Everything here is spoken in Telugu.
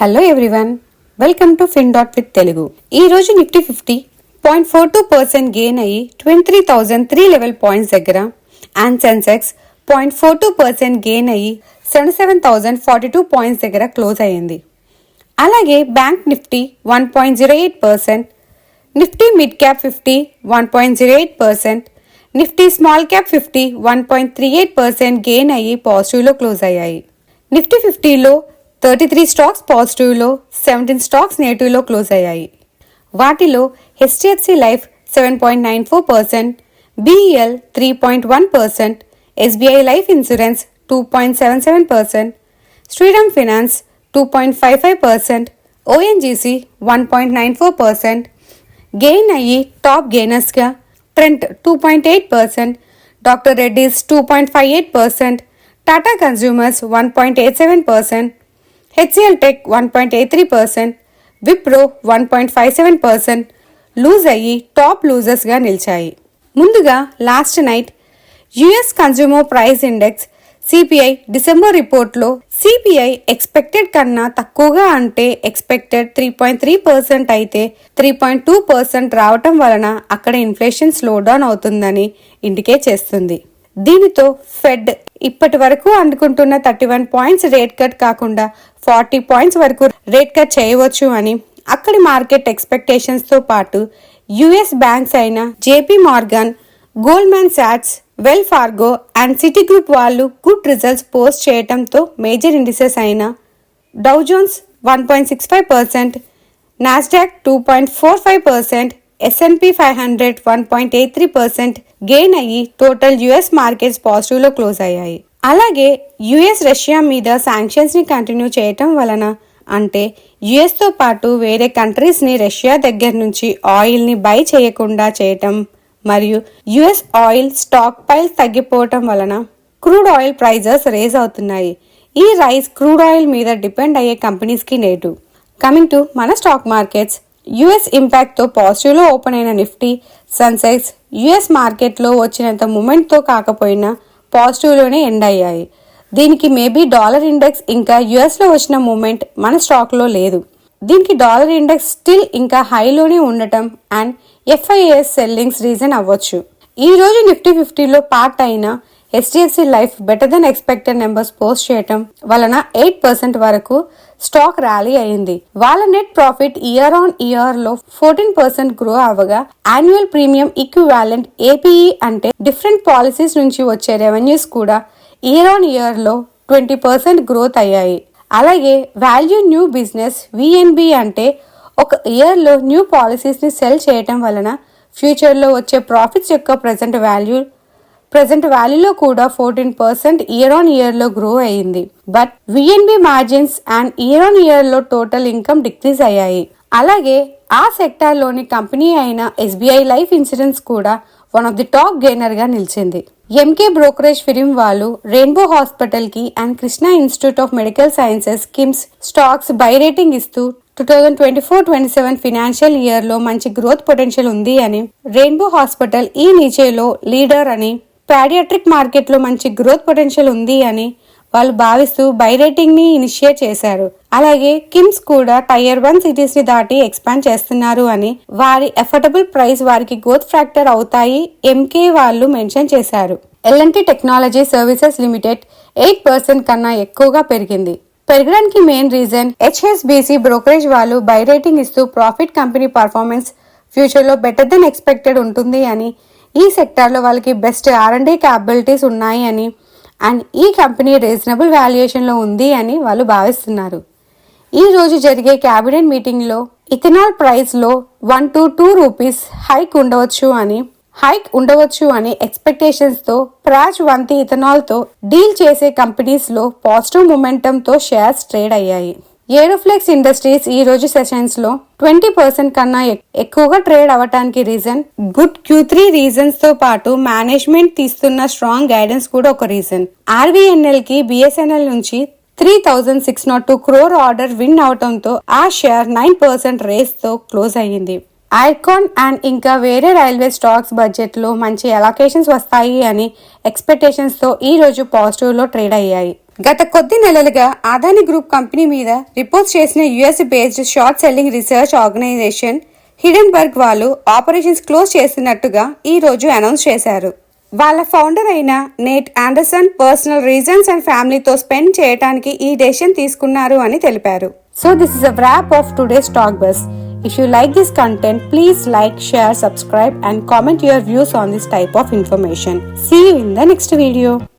Hello everyone, welcome to FinDot with Telugu. ఈ రోజు నిఫ్టీ 50.42% గెయిన్ అయ్యి 23,003 లెవెల్ పాయింట్స్ దగ్గర అండ్ సెన్సెక్స్ 0.42% గెయిన్ అయ్యి 77,042 పాయింట్స్ దగ్గర క్లోజ్ అయ్యింది. అలాగే bank Nifty 1.08%, Nifty mid cap 50 1.08%, Nifty small cap 50 1.38% gain అయ్యి పాజిటివ్లో క్లోజ్ అయ్యాయి. నిఫ్టీ 50లో 33 స్టాక్స్ పాజిటివ్లో, 17 స్టాక్స్ నెగిటివ్లో క్లోజ్ అయ్యాయి. వాటిలో HDFC life 7.94%, BEL 3.1%, SBI life insurance 2.77%, Shriram finance 2.55%, ONGC 1.94%. Gain అయ్యి టాప్ గెయినర్స్గా Trent 2.8%, doctor Reddy's 2.58%, Tata consumers 1.87%, HCL Tech 1.83%, Wipro 1.57% lose అయ్యి టాప్ లూజర్స్గా నిలిచాయి. ముందుగా last night US consumer price index CPI December రిపోర్ట్లో CPI ఎక్స్పెక్టెడ్ కన్నా తక్కువగా అంటే ఎక్స్పెక్టెడ్ 3.3% అయితే 3.2% రావటం వలన అక్కడ ఇన్ఫ్లేషన్ స్లో డౌన్ అవుతుందని ఇండికేట్ చేస్తుంది. దీనితో ఫెడ్ ఇప్పటి వరకు అందుకుంటున్న 31 పాయింట్స్ రేట్ కట్ కాకుండా 40 పాయింట్స్ వరకు రేట్ కట్ చేయవచ్చు అని అక్కడి మార్కెట్ ఎక్స్పెక్టేషన్స్ తో పాటు US బ్యాంక్స్ అయిన JP Morgan, Goldman Sachs, Wells Fargo and Citigroup వాళ్ళు గుడ్ రిజల్ట్స్ పోస్ట్ చేయడంతో మేజర్ ఇండిసెస్ అయిన డౌ జోన్స్ 1.65%, నాస్డాక్ 2.45%, S&P 500 1.83% గెయిన్ అయ్యి టోటల్ US మార్కెట్స్ పాజిటివ్లో క్లోజ్ అయ్యాయి. అలాగే US రష్యా మీద శాంక్షన్స్ ని కంటిన్యూ చేయటం వలన అంటే US తో పాటు వేరే కంట్రీస్ ని రష్యా దగ్గర నుంచి ఆయిల్ ని బై చేయకుండా చేయటం మరియు US ఆయిల్ స్టాక్ పైల్స్ తగ్గిపోవటం వలన క్రూడ్ ఆయిల్ ప్రైజెస్ రేజ్ అవుతున్నాయి. ఈ రైజ్ క్రూడ్ ఆయిల్ మీద డిపెండ్ అయ్యే కంపెనీస్ కి నెగిటివ్. కమింగ్ టు మన స్టాక్ మార్కెట్స్, US ఇంపాక్ట్ తో పాజిటివ్ లో ఓపెన్ అయిన నిఫ్టీ, సెన్సెక్స్ US మార్కెట్లో వచ్చినంత మూమెంట్ తో కాకపోయినా పాజిటివ్ లోనే ఎండ్ అయ్యాయి. దీనికి మేబీ డాలర్ ఇండెక్స్ ఇంకా US లో వచ్చిన మూమెంట్ మన స్టాక్ లో లేదు. దీనికి డాలర్ ఇండెక్స్ స్టిల్ ఇంకా హైలోనే ఉండటం అండ్ FIS సెల్లింగ్స్ రీజన్ అవ్వచ్చు. ఈ రోజు నిఫ్టీ 50లో పార్ట్ అయిన HDFC life better than expected numbers post చేయటం వలన 8% వరకు స్టాక్ ర్యాలీ అయింది. వాళ్ళ net profit year on year లో 14% గ్రో అవ్వగా యాన్యువల్ ప్రీమియం ఈక్వివాలెంట్ APE అంటే డిఫరెంట్ పాలసీస్ నుంచి వచ్చే రెవెన్యూస్ కూడా ఇయర్ ఆన్ ఇయర్ లో 20% గ్రోత్ అయ్యాయి. అలాగే వాల్యూ న్యూ బిజినెస్ VNB అంటే ఒక ఇయర్ లో న్యూ పాలసీస్ ని సెల్ చేయటం వలన ఫ్యూచర్ లో వచ్చే ప్రాఫిట్స్ యొక్క ప్రెజెంట్ వాల్యూలో కూడా 14% ఇయర్ ఆన్ ఇయర్ లో గ్రో అయ్యింది. But VNB margins and year on year లో టోటల్ ఇన్కమ్ డిక్రీజ్ అయ్యాయి. అలాగే ఆ సెక్టార్ లోని కంపెనీ అయిన SBI లైఫ్ ఇన్సూరెన్స్ కూడా one of the top gainer గా నిలిచింది. MK బ్రోకరేజ్ ఫిర్మ్ వాళ్ళు రెయిన్బో హాస్పిటల్ కి and Krishna institute of medical sciences KIMS stocks buy rating ఇస్తూ 2024-27 ఫినాన్షియల్ ఇయర్ లో మంచి గ్రోత్ పొటెన్షియల్ ఉంది అని, రెయిన్బో హాస్పిటల్ ఈ నిచేలో లీడర్ అని, పాడియాట్రిక్ మార్కెట్ లో మంచి గ్రోత్ పొటెన్షియల్ ఉంది అని వాళ్ళు భావిస్తూ బై రేటింగ్ ని ఇనిషియేట్ చేశారు. అలాగే కిమ్స్ కూడా టైర్ 1 సిటీస్ ని దాటి ఎక్స్పాండ్ చేస్తున్నారు అని, వారి అఫోర్డబుల్ ప్రైస్ వారికి గ్రోత్ ఫ్యాక్టర్ అవుతాయి MK వాళ్ళు మెన్షన్ చేశారు. L&T టెక్నాలజీ సర్వీసెస్ లిమిటెడ్ 8% కన్నా ఎక్కువగా పెరగడానికి మెయిన్ రీజన్ HSBC బ్రోకరేజ్ వాళ్ళు బై రేటింగ్ ఇస్తూ ప్రాఫిట్ కంపెనీ పర్ఫార్మెన్స్ ఫ్యూచర్ లో బెటర్ దెన్ ఎక్స్పెక్టెడ్ ఉంటుంది అని, ఈ సెక్టార్ లో వాళ్ళకి బెస్ట్ R&D క్యాపబిలిటీస్ ఉన్నాయి అని అండ్ ఈ కంపెనీ రీజనబుల్ వాల్యుయేషన్ లో ఉంది అని వాళ్ళు భావిస్తున్నారు. ఈ రోజు జరిగే క్యాబినెట్ మీటింగ్ లో ఇథనాల్ ప్రైస్ లో 1 to 2 రూపీస్ హైక్ ఉండవచ్చు అని ఎక్స్పెక్టేషన్స్ తో ప్రాజ్ వంటి ఇథనాల్ తో డీల్ చేసే కంపెనీస్ లో పాజిటివ్ మొమెంటం తో షేర్స్ ట్రేడ్ అయ్యాయి. ఏరోఫ్లెక్స్ ఇండస్ట్రీస్ ఈ రోజు సెషన్స్ లో 20% కన్నా ఎక్కువగా ట్రేడ్ అవటానికి రీజన్ గుడ్ Q3 రీజన్స్ తో పాటు మేనేజ్మెంట్ తీస్తున్న స్ట్రాంగ్ గైడెన్స్ కూడా ఒక రీజన్. RVNL కి BSNL నుంచి 3,602 crore ఆర్డర్ విన్ అవటంతో ఆ షేర్ 9% రేస్ తో క్లోజ్ అయ్యింది. ఐకాన్ అండ్ ఇంకా వేరే రైల్వే స్టాక్స్ బడ్జెట్ లో మంచి అలొకేషన్స్ వస్తాయి అని ఎక్స్పెక్టేషన్స్ తో ఈ రోజు పాజిటివ్ లో ట్రేడ్ అయ్యాయి. గత కొద్ది నెలలుగా అదానీ గ్రూప్ కంపెనీ మీద రిపోర్ట్స్ చేసిన US based short selling research organisation Hindenburg వాళ్ళు ఆపరేషన్స్ క్లోజ్ చేస్తున్నట్టుగా ఈ రోజు అనౌన్స్ చేశారు. వాళ్ళ ఫౌండర్ అయిన Nate Anderson personal reasons and ఫ్యామిలీతో స్పెండ్ చేయడానికి ఈ డెసిషన్ తీసుకున్నారు అని తెలిపారు. So this is a wrap of today's Stock Buzz. If you like this content, please like, share, subscribe and comment your views on this type of information. See you in the next video.